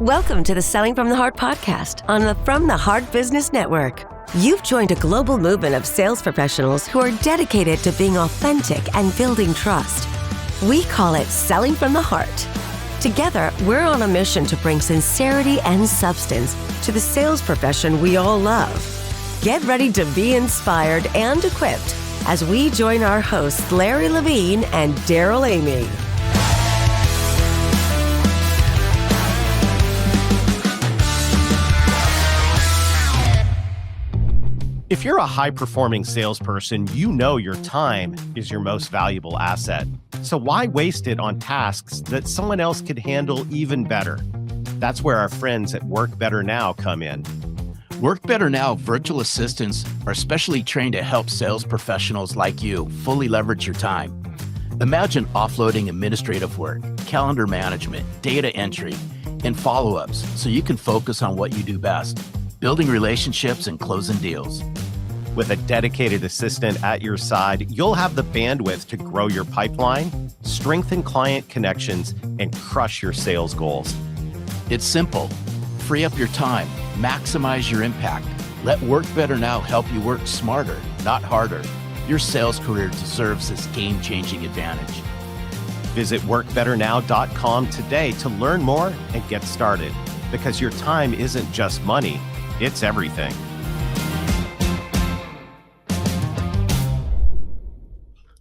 Welcome to the Selling from the Heart podcast on the From the Heart Business Network. You've joined a global movement of sales professionals who are dedicated to being authentic and building trust. We call it Selling from the Heart. Together, we're on a mission to bring sincerity and substance to the sales profession we all love. Get ready to be inspired and equipped as we join our hosts, Larry Levine and Darrell Amy. If you're a high-performing salesperson, you know your time is your most valuable asset. So why waste it on tasks that someone else could handle even better? That's where our friends at Work Better Now come in. Work Better Now virtual assistants are specially trained to help sales professionals like you fully leverage your time. Imagine offloading administrative work, calendar management, data entry, and follow-ups so you can focus on what you do best, building relationships and closing deals. With a dedicated assistant at your side, you'll have the bandwidth to grow your pipeline, strengthen client connections, and crush your sales goals. It's simple. Free up your time, maximize your impact. Let Work Better Now help you work smarter, not harder. Your sales career deserves this game-changing advantage. Visit workbetternow.com today to learn more and get started, because your time isn't just money, it's everything.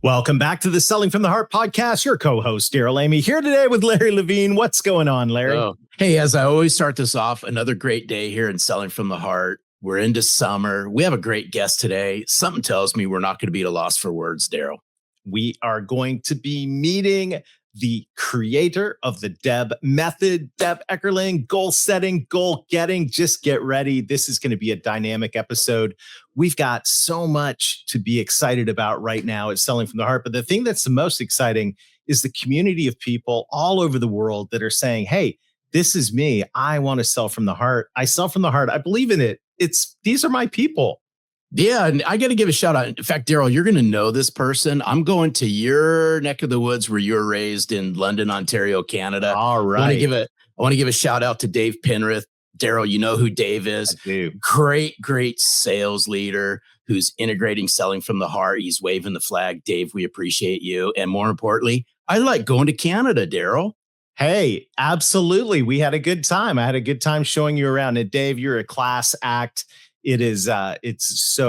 Welcome back to the Selling from the Heart podcast. Your co-host, Darrell Amy, here today with Larry Levine. What's going on, Larry? Oh. Hey, as I always start this off, another great day here in Selling from the Heart. We're into summer. We have a great guest today. Something tells me we're not going to be at a loss for words, Darrell. We are going to be meeting the creator of the DEB Method, Debra Eckerling, goal setting, goal getting. Just get ready. This is going to be a dynamic episode. We've got so much to be excited about right now at Selling from the Heart. But the thing that's the most exciting is the community of people all over the world that are saying, hey, this is me. I want to sell from the heart. I sell from the heart. I believe in it. These are my people. Yeah, and I got to give a shout out. In fact, Darrell, you're going to know this person. I'm going to your neck of the woods where you were raised in London, Ontario, Canada. All right. I want to give a shout out to Dave Penrith. Darrell, you know who Dave is. I do. Great sales leader who's integrating selling from the heart. He's waving the flag. Dave, we appreciate you. And more importantly, I like going to Canada, Darrell. Hey, absolutely. We had a good time. I had a good time showing you around. And Dave, you're a class act. It is, it's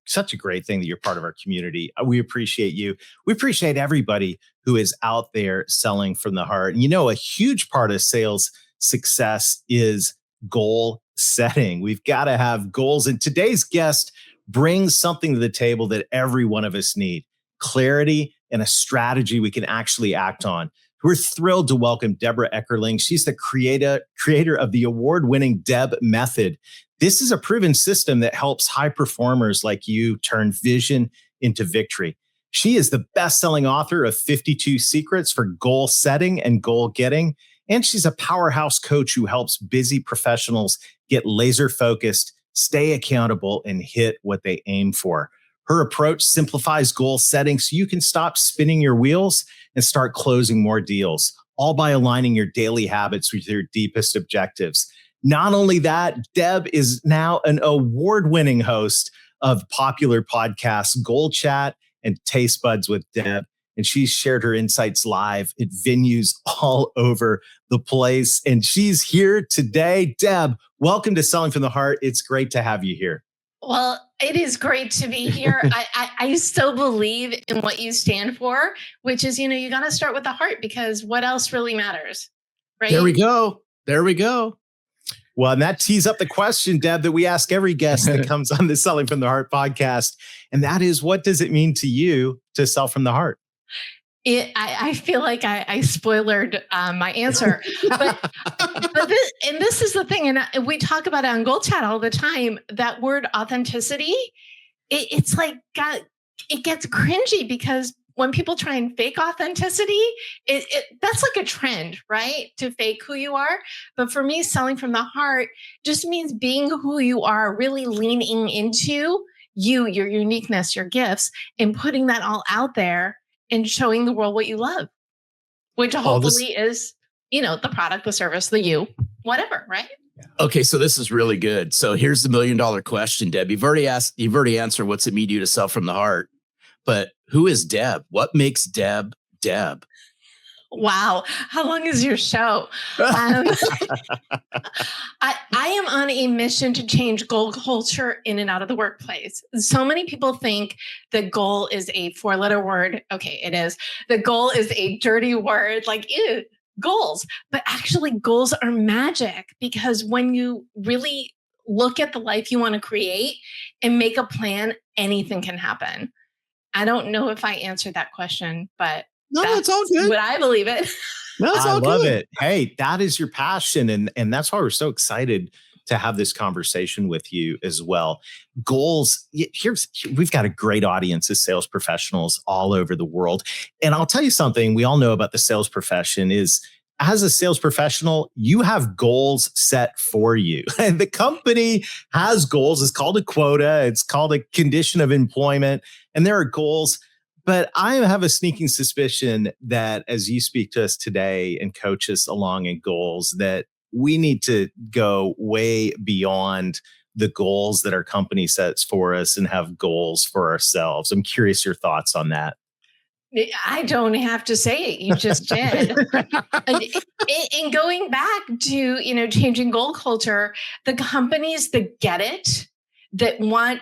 such a great thing that you're part of our community. We appreciate you. We appreciate everybody who is out there selling from the heart. And a huge part of sales success is goal setting. We've got to have goals. And today's guest brings something to the table that every one of us need: clarity and a strategy we can actually act on. We're thrilled to welcome Debra Eckerling. She's the creator of the award-winning DEB Method. This is a proven system that helps high performers like you turn vision into victory. She is the best-selling author of 52 Secrets for Goal Setting and Goal Getting, and she's a powerhouse coach who helps busy professionals get laser-focused, stay accountable, and hit what they aim for. Her approach simplifies goal setting so you can stop spinning your wheels and start closing more deals, all by aligning your daily habits with your deepest objectives. Not only that, Deb is now an award-winning host of popular podcasts, GoalChat and Taste Buds with Deb, and she's shared her insights live at venues all over the place. And she's here today. Deb, welcome to Selling from the Heart. It's great to have you here. Well, it is great to be here. I still believe in what you stand for, which is, you got to start with the heart, because what else really matters, right? There we go. Well, and that tees up the question, Deb, that we ask every guest that comes on the Selling from the Heart podcast. And that is, what does it mean to you to sell from the heart? I feel like I spoilered my answer, but this is the thing, and we talk about it on GoalChat all the time. That word authenticity, it's like it gets cringy, because when people try and fake authenticity, that's like a trend, right? To fake who you are. But for me, selling from the heart just means being who you are, really leaning into your uniqueness, your gifts, and putting that all out there and showing the world what you love, which hopefully is, the product, the service, the you. whatever, right? Okay, so this is really good. So here's the $1 million question, Deb. You've already answered what's it mean to you to sell from the heart. But who is Deb? What makes Deb Deb? Wow. How long is your show? I am on a mission to change goal culture in and out of the workplace. So many people think that goal is a 4-letter word. Okay, it is. The goal is a dirty word, like, ew, goals. But actually, goals are magic, because when you really look at the life you want to create and make a plan, anything can happen. I don't know if I answered that question, but no, it's all good. What I believe it. No, I love it. Hey, that is your passion. And that's why we're so excited to have this conversation with you as well. Goals. We've got a great audience of sales professionals all over the world. And I'll tell you something we all know about the sales profession is, as a sales professional, you have goals set for you. And the company has goals. It's called a quota. It's called a condition of employment. And there are goals. But I have a sneaking suspicion that as you speak to us today and coach us along in goals, that we need to go way beyond the goals that our company sets for us and have goals for ourselves. I'm curious your thoughts on that. I don't have to say it. You just did. And going back to, changing goal culture, the companies that get it, that want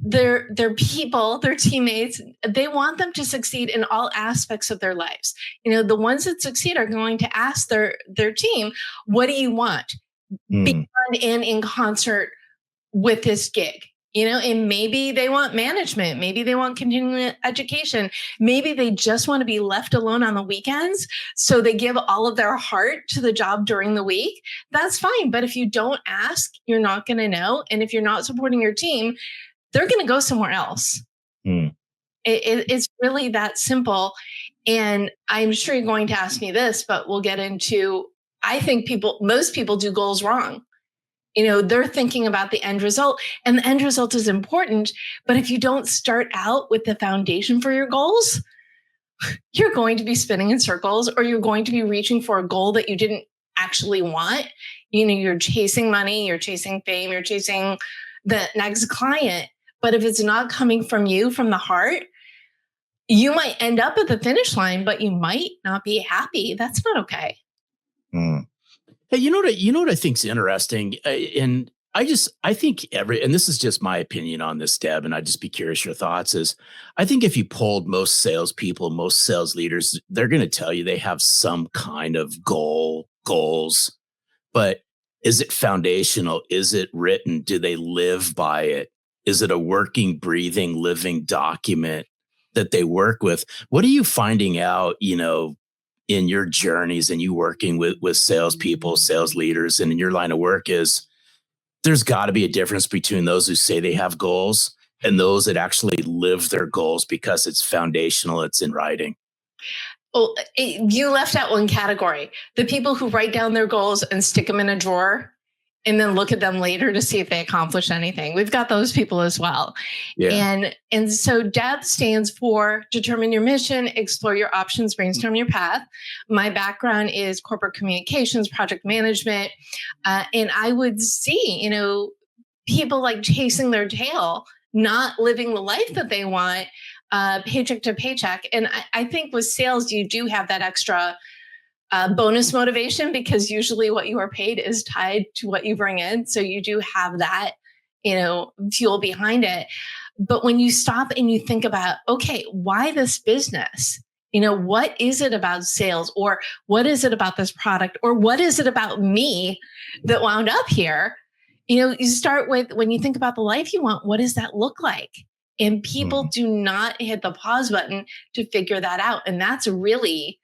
their people, their teammates, they want them to succeed in all aspects of their lives. The ones that succeed are going to ask their team, what do you want? Beyond and in concert with this gig. And maybe they want management. Maybe they want continuing education. Maybe they just want to be left alone on the weekends. So they give all of their heart to the job during the week. That's fine. But if you don't ask, you're not going to know. And if you're not supporting your team, they're going to go somewhere else. It's really that simple. And I'm sure you're going to ask me this, but we'll get into, I think most people do goals wrong. They're thinking about the end result, and the end result is important. But if you don't start out with the foundation for your goals, you're going to be spinning in circles, or you're going to be reaching for a goal that you didn't actually want. You're chasing money, you're chasing fame, you're chasing the next client. But if it's not coming from you, from the heart, you might end up at the finish line, but you might not be happy. That's not okay. Hey, you know what I think's interesting, and I think and this is just my opinion on this, Deb, and I'd just be curious your thoughts. Is I think if you polled most salespeople, most sales leaders, they're going to tell you they have some kind of goals, but is it foundational? Is it written? Do they live by it? Is it a working, breathing, living document that they work with? What are you finding out, in your journeys and you working with salespeople, sales leaders, and in your line of work? Is there's got to be a difference between those who say they have goals and those that actually live their goals because it's foundational, it's in writing. Well, you left out one category: the people who write down their goals and stick them in a drawer and then look at them later to see if they accomplish anything. We've got those people as well. Yeah. And so DEB stands for determine your mission, explore your options, brainstorm your path. My background is corporate communications, project management. And I would see, people like chasing their tail, not living the life that they want, paycheck to paycheck. And I think with sales, you do have that extra bonus motivation, because usually what you are paid is tied to what you bring in. So you do have that, fuel behind it. But when you stop and you think about, okay, why this business? What is it about sales, or what is it about this product, or what is it about me that wound up here? You start with, when you think about the life you want, what does that look like? And people do not hit the pause button to figure that out. And that's really,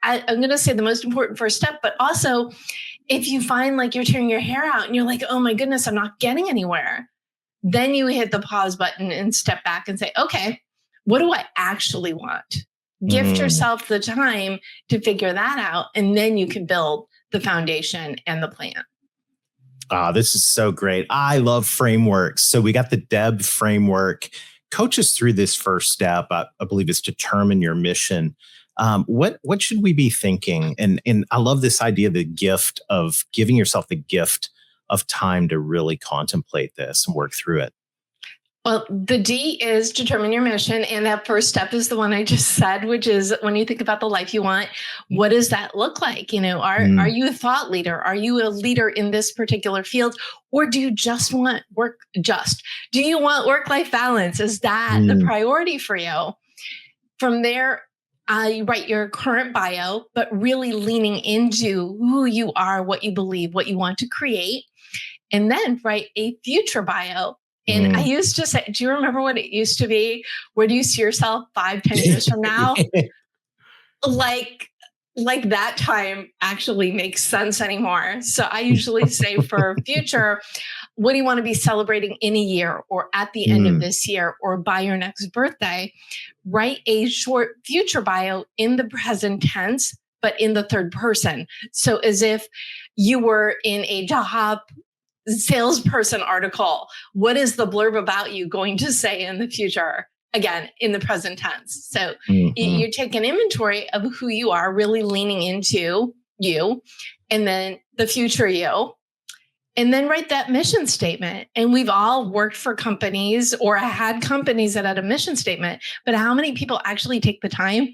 I'm going to say, the most important first step. But also, if you find like you're tearing your hair out and you're like, oh my goodness, I'm not getting anywhere, then you hit the pause button and step back and say, okay, what do I actually want? Gift yourself the time to figure that out. And then you can build the foundation and the plan. This is so great. I love frameworks. So we got the DEB framework. Coach us through this first step. I believe it's determine your mission. What should we be thinking? And I love this idea, the gift of giving yourself the gift of time to really contemplate this and work through it. Well, the D is determine your mission. And that first step is the one I just said, which is when you think about the life you want, what does that look like? Are you a thought leader? Are you a leader in this particular field? Or do you just want do you want work-life balance? Is that the priority for you? From there, you write your current bio, but really leaning into who you are, what you believe, what you want to create. And then write a future bio. And I used to say, do you remember what it used to be? Where do you see yourself 5-10 years from now? Like that time actually makes sense anymore. So I usually say for future, what do you want to be celebrating in a year or at the end of this year or by your next birthday? Write a short future bio in the present tense, but in the third person. So as if you were in a job salesperson article, what is the blurb about you going to say in the future? Again, in the present tense. So you take an inventory of who you are, really leaning into you, and then the future you, and then write that mission statement. And we've all worked for companies or had companies that had a mission statement, but how many people actually take the time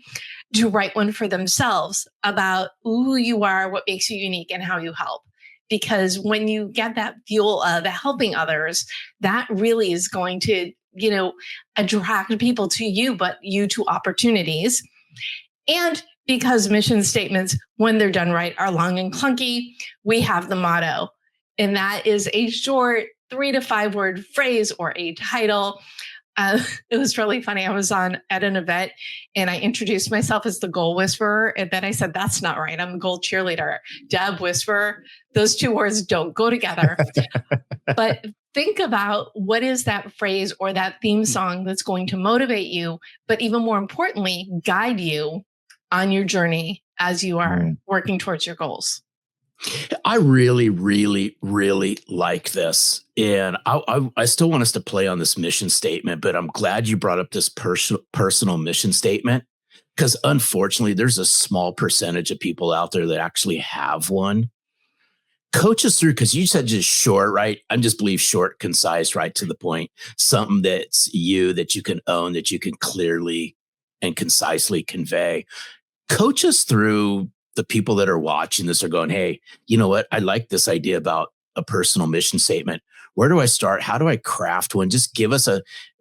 to write one for themselves about who you are, what makes you unique, and how you help? Because when you get that fuel of helping others, that really is going to, attract people to you, but you to opportunities. And because mission statements, when they're done right, are long and clunky, we have the motto. And that is a short 3 to 5 word phrase or a title. It was really funny. I was at an event and I introduced myself as the goal whisperer. And then I said, that's not right. I'm a goal cheerleader. Deb whisperer. Those 2 words don't go together. But think about what is that phrase or that theme song that's going to motivate you, but even more importantly, guide you on your journey as you are working towards your goals. I really, really, really like this. And I still want us to play on this mission statement, but I'm glad you brought up this personal mission statement, because unfortunately, there's a small percentage of people out there that actually have one. Coach us through, because you said just short, right? I just believe short, concise, right to the point, something that's you, that you can own, that you can clearly and concisely convey. Coach us through the people that are watching this are going, hey, you know what? I like this idea about a personal mission statement. Where do I start? How do I craft one? Just give us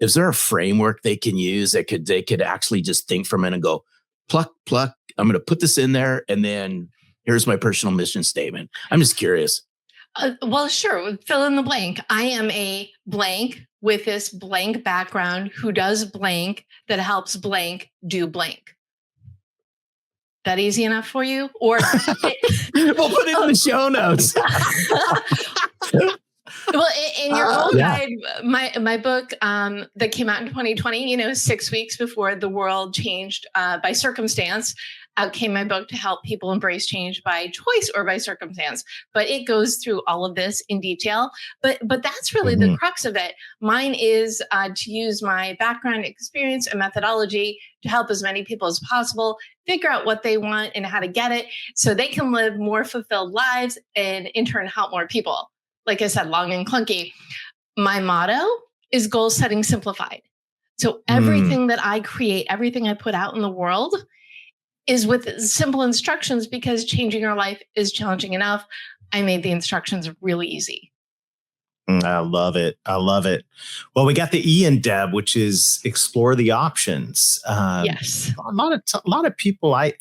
is there a framework they can use that they could actually just think from it and go, pluck. I'm going to put this in there. And then here's my personal mission statement. I'm just curious. Well, sure. Fill in the blank. I am a blank with this blank background who does blank that helps blank do blank. That easy enough for you? Or we'll put it in the show notes. Well, in your whole guide, my book that came out in 2020, 6 weeks before the world changed by circumstance, out came my book to help people embrace change by choice or by circumstance. But it goes through all of this in detail. But that's really the crux of it. Mine is to use my background, experience, and methodology to help as many people as possible figure out what they want and how to get it so they can live more fulfilled lives and in turn help more people. Like I said, long and clunky. My motto is goal setting simplified. So everything that I create, everything I put out in the world is with simple instructions, because changing your life is challenging enough. I made the instructions really easy. I love it. Well, we got the E in Deb, which is explore the options. Yes. A lot of people, I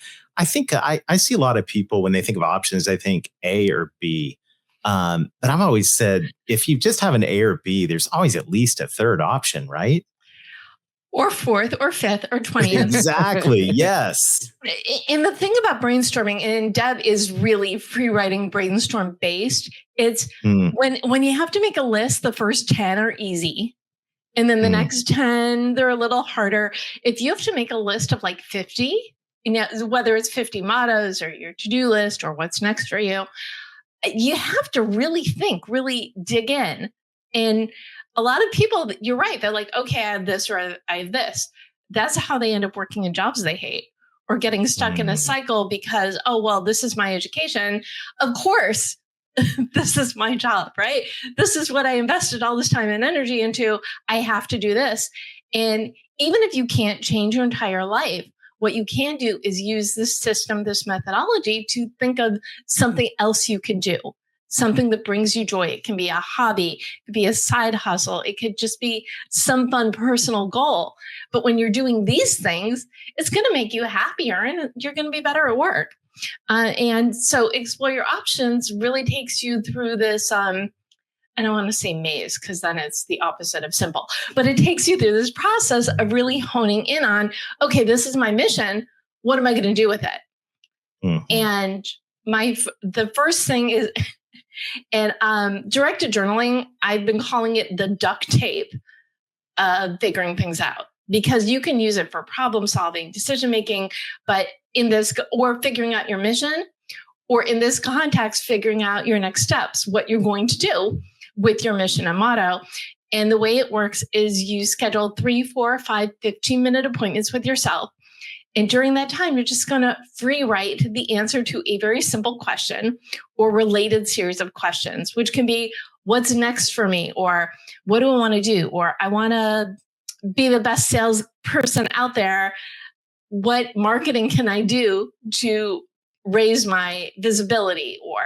think I see a lot of people when they think of options, I think A or B. But I've always said, if you just have an A or B, there's always at least a third option, right? Or fourth or fifth or 20th. Exactly. Yes. And the thing about brainstorming, and Deb is really free writing brainstorm based. It's when you have to make a list, the first 10 are easy. And then the next 10, they're a little harder. If you have to make a list of like 50, whether it's 50 mottos or your to-do list or what's next for you, you have to really think, really dig in. And a lot of people, you're right. They're like, okay, I have this or I have this. That's how they end up working in jobs they hate, or getting stuck in a cycle because, oh, well, this is my education. Of course, this is my job, right? This is what I invested all this time and energy into. I have to do this. And even if you can't change your entire life, what you can do is use this system, this methodology to think of something else you can do, something that brings you joy. It can be a hobby, it could be a side hustle, it could just be some fun personal goal. But when you're doing these things, it's going to make you happier and you're going to be better at work. And so explore your options really takes you through this, I don't want to say maze because then it's the opposite of simple, but it takes you through this process of really honing in on, okay, this is my mission. What am I going to do with it? Mm-hmm. And the first thing is, and directed journaling, I've been calling it the duct tape of figuring things out, because you can use it for problem solving, decision making, but in this, or figuring out your mission, or in this context, figuring out your next steps, what you're going to do with your mission and motto. And the way it works is you schedule 3, 4, 5, 15-minute appointments with yourself. And during that time, you're just going to free write the answer to a very simple question or related series of questions, which can be, what's next for me? Or what do I want to do? Or I want to be the best salesperson out there. What marketing can I do to raise my visibility? Or,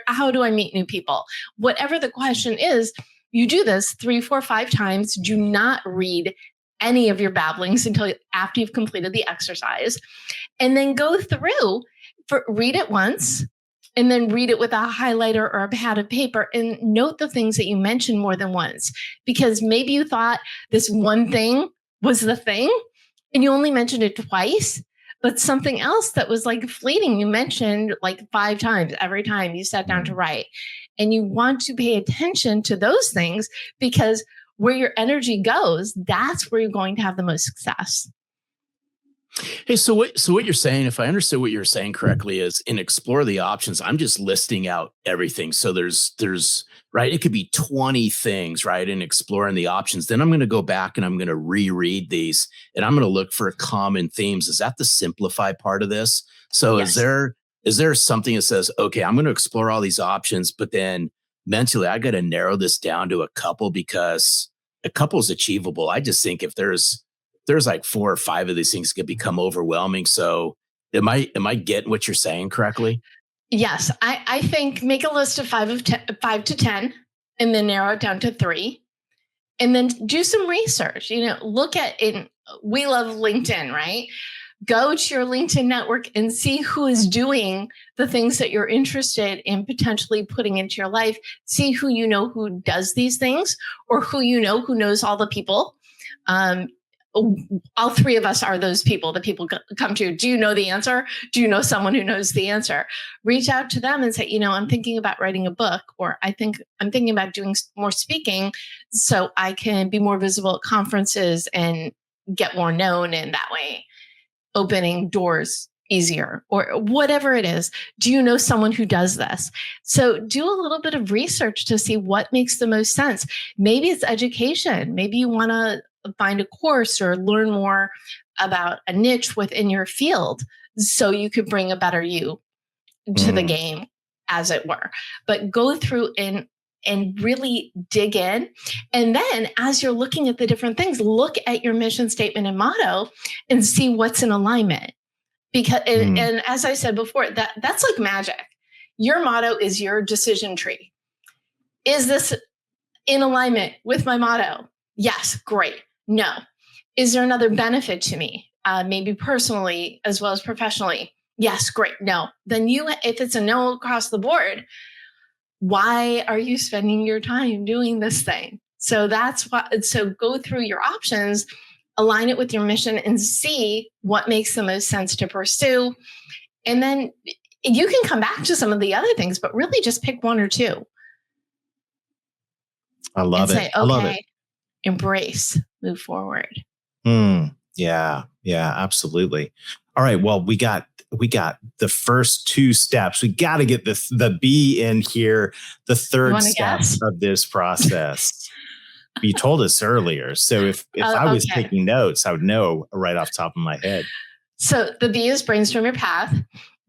how do I meet new people? Whatever the question is, you do this 3, 4, 5 times. Do not read any of your babblings until after you've completed the exercise, and then go through, read it once, and then read it with a highlighter or a pad of paper and note the things that you mentioned more than once, because maybe you thought this one thing was the thing and you only mentioned it twice, but something else that was like fleeting, you mentioned like 5 times every time you sat down to write. And you want to pay attention to those things, because where your energy goes, that's where you're going to have the most success. Hey, so what you're saying, if I understood what you're saying correctly, is in explore the options, I'm just listing out everything. So there's right, it could be 20 things, right, in exploring the options. Then I'm going to go back and I'm going to reread these and I'm going to look for common themes. Is that the simplify part of this? So yes. Is there something that says, okay, I'm going to explore all these options, but then mentally I got to narrow this down to a couple, because a couple is achievable. I just think if there's like 4 or 5 of these things, could become overwhelming. So am I getting what you're saying correctly? Yes. I think make a list of 5 to 10 and then narrow it down to 3, and then do some research, look at it. We love LinkedIn, right? Go to your LinkedIn network and see who is doing the things that you're interested in potentially putting into your life. See who who does these things, or who who knows all the people. All 3 of us are those people that people come to. Do you know the answer? Do you know someone who knows the answer? Reach out to them and say, I'm thinking about writing a book, or I'm thinking about doing more speaking so I can be more visible at conferences and get more known in that way, opening doors easier, or whatever it is. Do you know someone who does this? So do a little bit of research to see what makes the most sense. Maybe it's education. Maybe you want to find a course or learn more about a niche within your field so you could bring a better you to the game, as it were. But go through and really dig in. And then as you're looking at the different things, look at your mission statement and motto and see what's in alignment. Because, and as I said before, that's like magic. Your motto is your decision tree. Is this in alignment with my motto? Yes, great. No. Is there another benefit to me? Maybe personally as well as professionally? Yes, great. No. Then if it's a no across the board, why are you spending your time doing this thing? So so go through your options, align it with your mission, and see what makes the most sense to pursue. And then you can come back to some of the other things, but really just pick 1 or 2. I love it. Say, okay, I love it. Embrace, move forward. Yeah, absolutely. All right. Well, we got the first 2 steps. We got to get the B in here, the third step of this process. You told us earlier. So if I was taking notes, I would know right off the top of my head. So the B is brainstorm your path.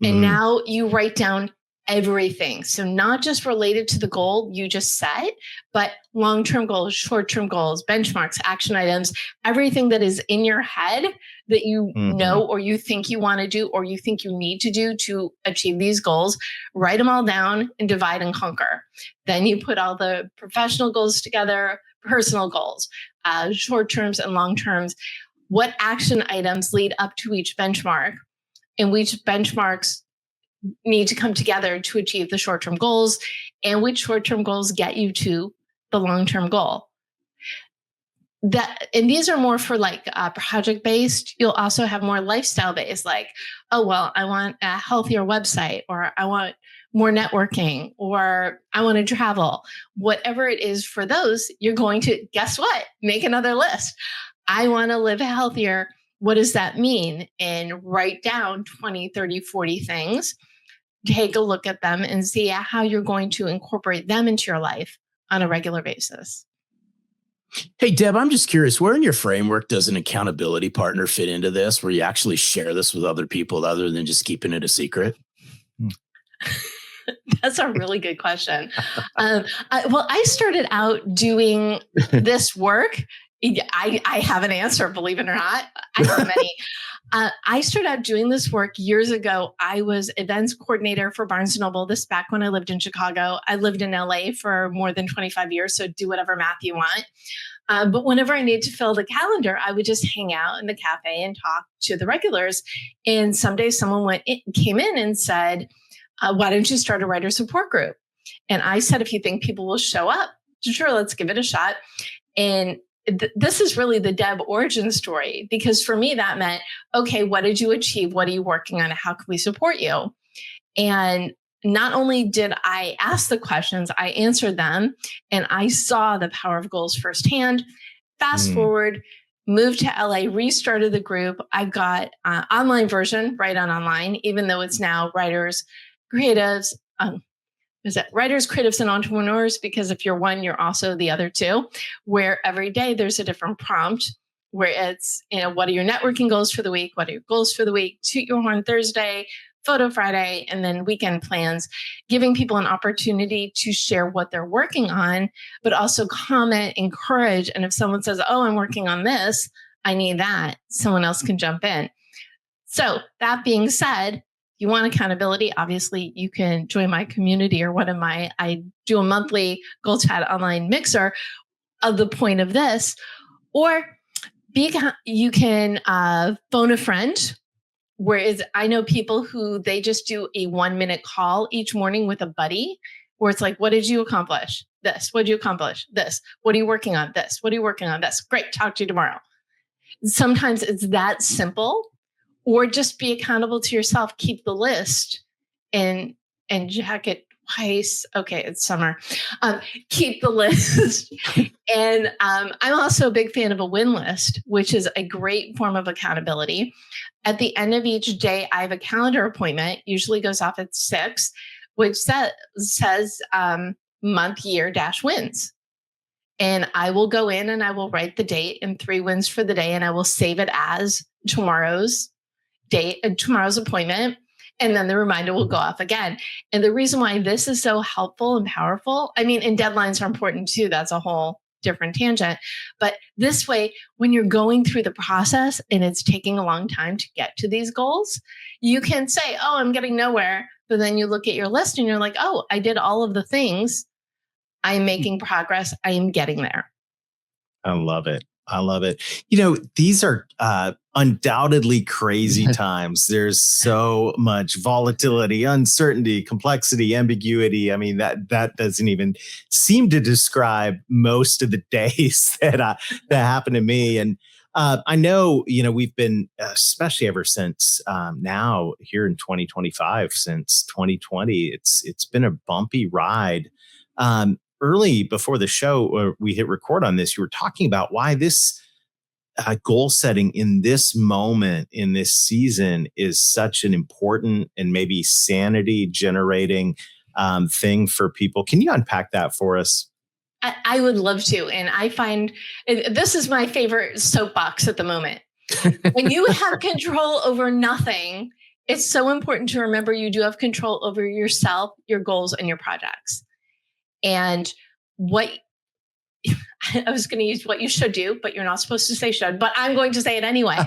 And now you write down everything. So not just related to the goal you just set, but long-term goals, short-term goals, benchmarks, action items, everything that is in your head that you know, or you think you want to do, or you think you need to do to achieve these goals, write them all down and divide and conquer. Then you put all the professional goals together, personal goals, short terms and long terms. What action items lead up to each benchmark, and which benchmarks need to come together to achieve the short-term goals, and which short-term goals get you to the long-term goal. And these are more for like project-based. You'll also have more lifestyle-based, like, oh, well, I want a healthier website, or I want more networking, or I want to travel. Whatever it is for those, you're going to, guess what? Make another list. I want to live healthier. What does that mean? And write down 20, 30, 40 things. Take a look at them and see how you're going to incorporate them into your life on a regular basis. Hey, Deb, I'm just curious, where in your framework does an accountability partner fit into this, where you actually share this with other people other than just keeping it a secret? That's a really good question. I started out doing this work. I have an answer, believe it or not. I have many. I started out doing this work years ago. I was events coordinator for Barnes & Noble. This back when I lived in Chicago. I lived in LA for more than 25 years, so do whatever math you want. But whenever I needed to fill the calendar, I would just hang out in the cafe and talk to the regulars. And someday someone came in and said, why don't you start a writer support group? And I said, if you think people will show up, sure, let's give it a shot. And this is really the Deb origin story, because for me, that meant, okay, what did you achieve? What are you working on? How can we support you? And not only did I ask the questions, I answered them, and I saw the power of goals firsthand. Fast forward, moved to LA, restarted the group. I've got an online version, Write On Online, even though it's now Writers, Creatives, Writers, Creatives, and Entrepreneurs, because if you're one, you're also the other two, where every day there's a different prompt where it's, what are your networking goals for the week? What are your goals for the week? Toot your horn Thursday, Photo Friday, and then weekend plans, giving people an opportunity to share what they're working on, but also comment, encourage. And if someone says, oh, I'm working on this, I need that, someone else can jump in. So that being said, you want accountability, obviously you can join my community or I do a monthly GoalChat online mixer of the point of this, or you can phone a friend. Whereas I know people who they just do a 1-minute call each morning with a buddy, where it's like, what did you accomplish? This, what did you accomplish? This, what are you working on? This, what are you working on? This, great, talk to you tomorrow. Sometimes it's that simple. Or just be accountable to yourself. Keep the list and check it twice. Okay, it's summer. Keep the list. And I'm also a big fan of a win list, which is a great form of accountability. At the end of each day, I have a calendar appointment, usually goes off at 6, which says month, year, -wins. And I will go in and I will write the date and 3 wins for the day, and I will save it as tomorrow's date and tomorrow's appointment. And then the reminder will go off again. And the reason why this is so helpful and powerful, and deadlines are important too. That's a whole different tangent. But this way, when you're going through the process and it's taking a long time to get to these goals, you can say, oh, I'm getting nowhere. But then you look at your list and you're like, oh, I did all of the things. I'm making progress. I am getting there. I love it. I love it. These are undoubtedly crazy times. There's so much volatility, uncertainty, complexity, ambiguity. That doesn't even seem to describe most of the days that happen to me. And I know, we've been, especially ever since now here in 2025, since 2020, it's been a bumpy ride. Early before the show, we hit record on this, you were talking about why this goal setting in this moment, in this season, is such an important and maybe sanity generating thing for people. Can you unpack that for us? I would love to. And I find this is my favorite soapbox at the moment. When you have control over nothing, it's so important to remember you do have control over yourself, your goals, and your projects. And what I was going to use what you should do, but you're not supposed to say should, but I'm going to say it anyway.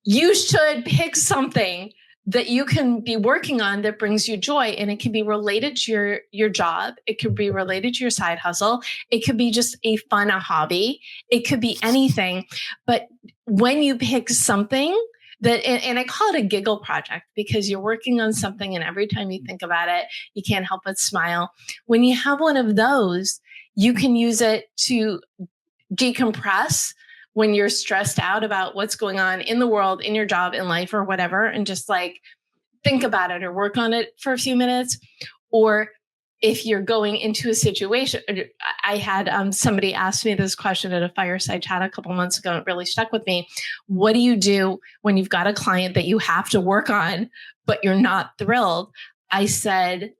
You should pick something that you can be working on that brings you joy. And it can be related to your job. It could be related to your side hustle. It could be just a hobby. It could be anything. But when you pick something that, and I call it a giggle project, because you're working on something and every time you think about it, you can't help but smile. When you have one of those, you can use it to decompress when you're stressed out about what's going on in the world, in your job, in life, or whatever, and just like think about it or work on it for a few minutes. Or if you're going into a situation, I had somebody ask me this question at a fireside chat a couple months ago, and it really stuck with me. What do you do when you've got a client that you have to work on, but you're not thrilled? I said,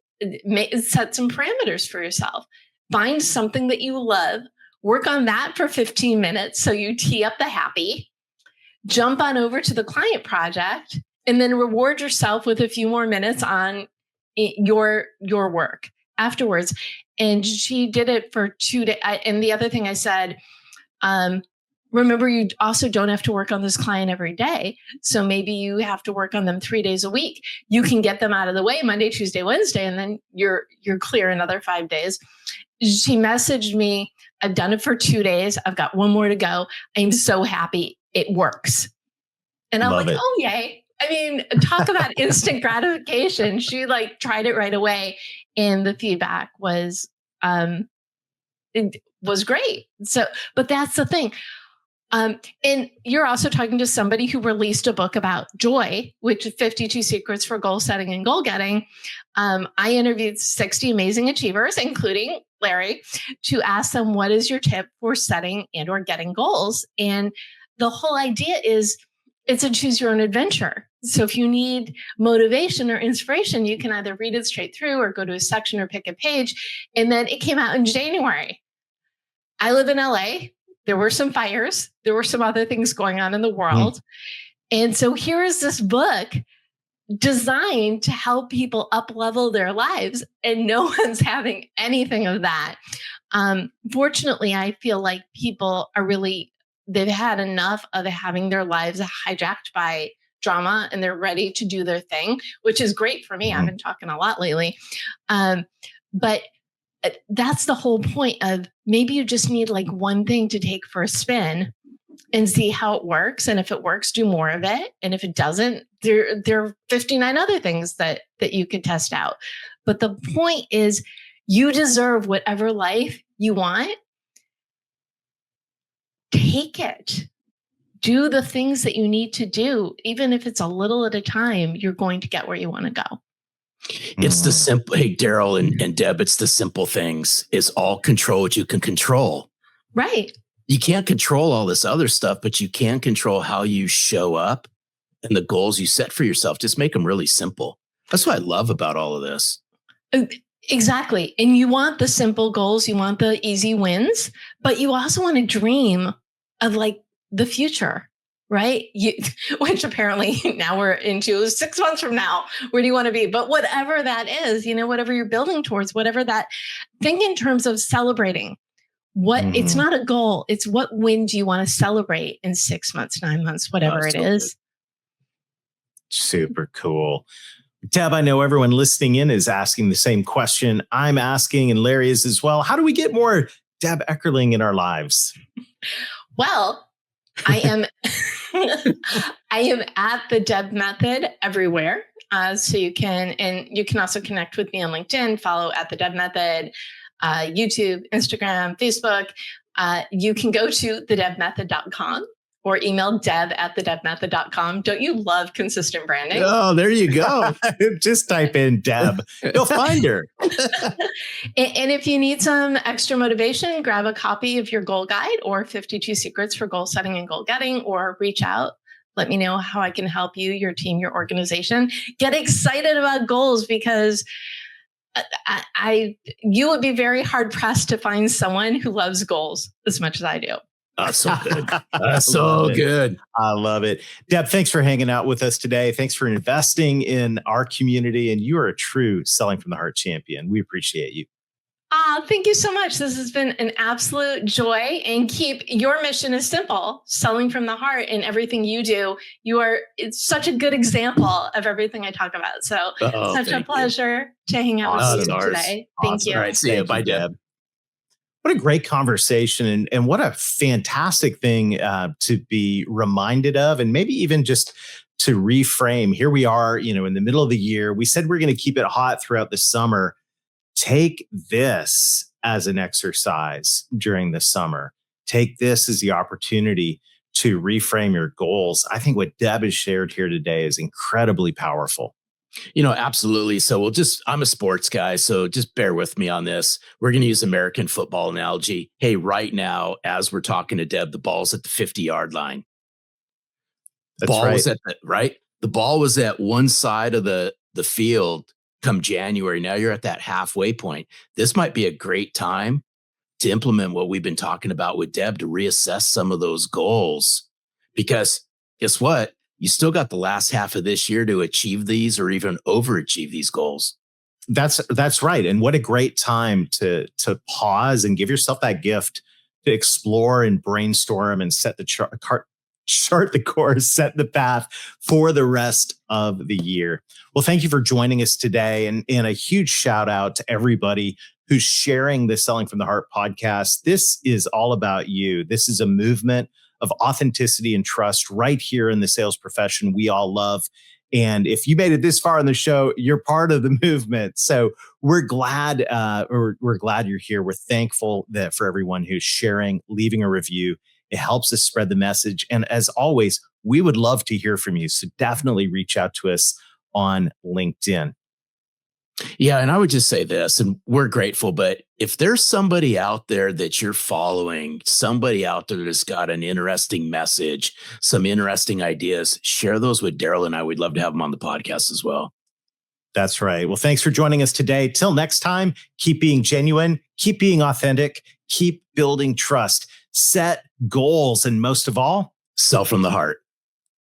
set some parameters for yourself. Find something that you love. Work on that for 15 minutes so you tee up the happy. Jump on over to the client project and then reward yourself with a few more minutes on your work afterwards. And she did it for 2 days. And the other thing I said, remember, you also don't have to work on this client every day. So maybe you have to work on them 3 days a week. You can get them out of the way Monday, Tuesday, Wednesday, and then you're clear another 5 days. She messaged me, I've done it for 2 days. I've got one more to go. I'm so happy it works. And I'm oh, yay. I mean, talk about instant gratification. She tried it right away. And the feedback was, it was great. So, but that's the thing. And you're also talking to somebody who released a book about joy, which is 52 Secrets for Goal Setting and Goal Getting. I interviewed 60 amazing achievers, including Larry, to ask them, what is your tip for setting and or getting goals? And the whole idea is it's a choose your own adventure. So if you need motivation or inspiration, you can either read it straight through or go to a section or pick a page. And then it came out in January. I live in LA. There were some fires. There were some other things going on in the world. And so here is this book designed to help people up-level their lives, and no one's having anything of that. Fortunately, I feel like people are they've had enough of having their lives hijacked by drama, and they're ready to do their thing, which is great for me. I've been talking a lot lately. But that's the whole point of maybe you just need one thing to take for a spin and see how it works. And if it works, do more of it. And if it doesn't, there are 59 other things that you could test out. But the point is, you deserve whatever life you want. Take it. Do the things that you need to do. Even if it's a little at a time, you're going to get where you want to go. It's the simple, hey, Darrell and Deb, it's the simple things. It's all control what you can control. Right. You can't control all this other stuff, but you can control how you show up and the goals you set for yourself. Just make them really simple. That's what I love about all of this. Exactly. And you want the simple goals. You want the easy wins, but you also want to dream of the future, right? Which apparently now we're into 6 months from now. Where do you want to be? But whatever that is, whatever you're building towards, whatever that, think in terms of celebrating. It's not a goal. It's what win do you want to celebrate in 6 months, 9 months, whatever it is. Super cool. Deb, I know everyone listening in is asking the same question I'm asking, and Larry is as well. How do we get more Deb Eckerling in our lives? Well, I am at the DEB Method everywhere. So you can also connect with me on LinkedIn, follow at the DEB Method, YouTube, Instagram, Facebook. You can go to thedebmethod.com or email deb@thedebmethod.com. Don't you love consistent branding? Oh, there you go. Just type in Deb. You'll find her. And if you need some extra motivation, grab a copy of your goal guide or 52 Secrets for Goal Setting and Goal Getting, or reach out. Let me know how I can help you, your team, your organization. Get excited about goals, because you would be very hard pressed to find someone who loves goals as much as I do. So good. So good. I love it. Deb, thanks for hanging out with us today. Thanks for investing in our community. And you are a true Selling from the Heart champion. We appreciate you. Thank you so much. This has been an absolute joy. And keep your mission is simple, selling from the heart in everything you do. It's such a good example of everything I talk about. So such a pleasure to hang out with you today. Thank you. All right. See you. Bye, Deb. What a great conversation, and what a fantastic thing to be reminded of, and maybe even just to reframe. Here we are, in the middle of the year. We said we're going to keep it hot throughout the summer. Take this as an exercise during the summer. Take this as the opportunity to reframe your goals. I think what Deb has shared here today is incredibly powerful. Absolutely. So I'm a sports guy, so just bear with me on this. We're going to use American football analogy. Hey, right now, as we're talking to Deb, the ball's at the 50-yard line. The ball was at one side of the field come January. Now you're at that halfway point. This might be a great time to implement what we've been talking about with Deb, to reassess some of those goals, because guess what? You still got the last half of this year to achieve these or even overachieve these goals. That's right. And what a great time to pause and give yourself that gift to explore and brainstorm and set the chart the course, set the path for the rest of the year. Well, thank you for joining us today. And a huge shout out to everybody who's sharing the Selling from the Heart podcast. This is all about you. This is a movement of authenticity and trust right here in the sales profession we all love. And if you made it this far in the show, you're part of the movement. So we're glad, we're glad you're here. We're thankful that for everyone who's sharing, leaving a review. It helps us spread the message. And as always, we would love to hear from you. So definitely reach out to us on LinkedIn. Yeah. And I would just say this, and we're grateful, but if there's somebody out there that you're following, somebody out there that's got an interesting message, some interesting ideas, share those with Darrell and I. We'd love to have them on the podcast as well. That's right. Well, thanks for joining us today. Till next time, keep being genuine, keep being authentic, keep building trust, set goals, and most of all, sell from the heart.